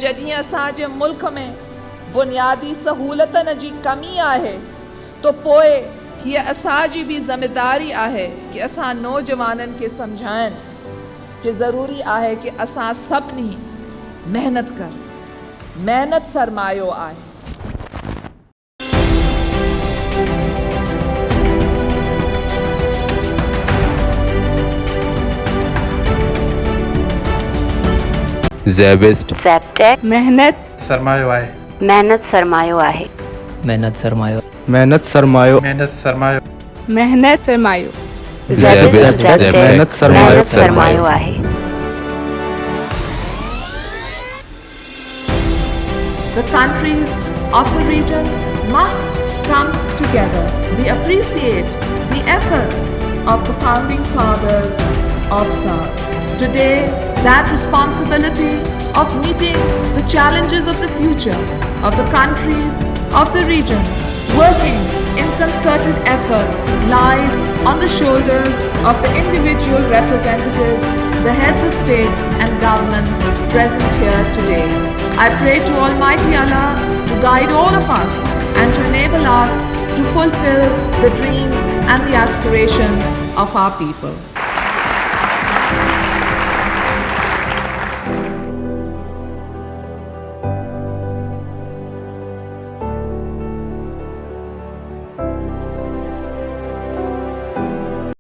जॾहिं असांजे मुल्क में बुनियादी सहूलतनि जी कमी आहे तो पोइ हीअ असांजी बि ज़िमेदारी आहे कि असां नौजवाननि खे सम्झाइनि कि ज़रूरी आहे कि असां सभिनी मेहनत कर, मेहनत सरमायो आहे। ज़ेबिस्ट ज़ेबटेक मेहनत सरमायो आहे। मेहनत सरमायो आहे। मेहनत सरमायो मेहनत सरमायो मेहनत सरमायो मेहनत सरमायो ज़ेबिस्ट मेहनत मेहनत सरमायो सरमायो आहे। The countries of the region must come together. We appreciate the efforts of the founding fathers of SAARC. Today, that responsibility of meeting the challenges of the future of the countries of the region, working in concerted effort, lies on the shoulders of the individual representatives, the heads of state and government present here today. I pray to Almighty Allah to guide all of us and to enable us to fulfill the dreams and the aspirations of our people.